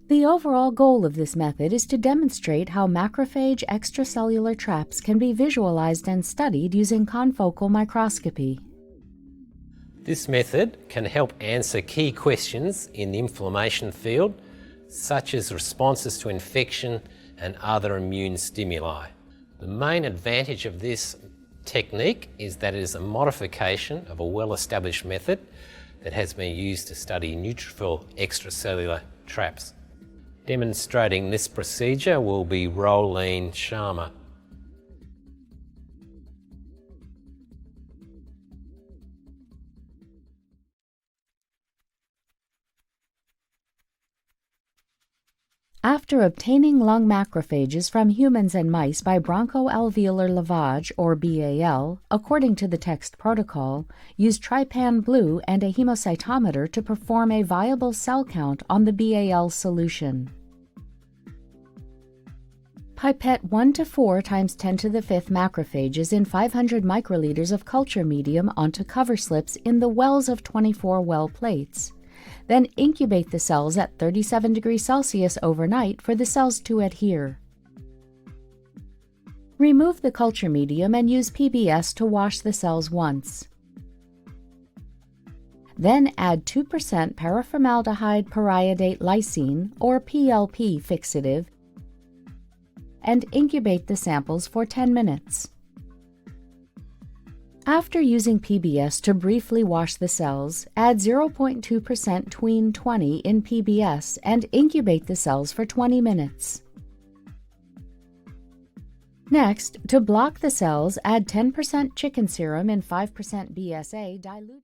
The overall goal of this method is to demonstrate how macrophage extracellular traps can be visualized and studied using confocal microscopy. This method can help answer key questions in the inflammation field, such as responses to infection and other immune stimuli. The main advantage of this technique is that it is a modification of a well-established method that has been used to study neutrophil extracellular traps. Demonstrating this procedure will be Roleen Sharma. After obtaining lung macrophages from humans and mice by bronchoalveolar lavage, or BAL, according to the text protocol, use trypan blue and a hemocytometer to perform a viable cell count on the BAL solution. Pipette 1 to 4 times 10 to the 5th macrophages in 500 microliters of culture medium onto cover slips in the wells of 24 well plates. Then incubate the cells at 37 degrees Celsius overnight for the cells to adhere. Remove the culture medium and use PBS to wash the cells once. Then add 2% paraformaldehyde periodate lysine, or PLP fixative, and incubate the samples for 10 minutes. After using PBS to briefly wash the cells, add 0.2% tween 20 in PBS and incubate the cells for 20 minutes. Next, to block the cells, add 10% chicken serum in 5% BSA diluted.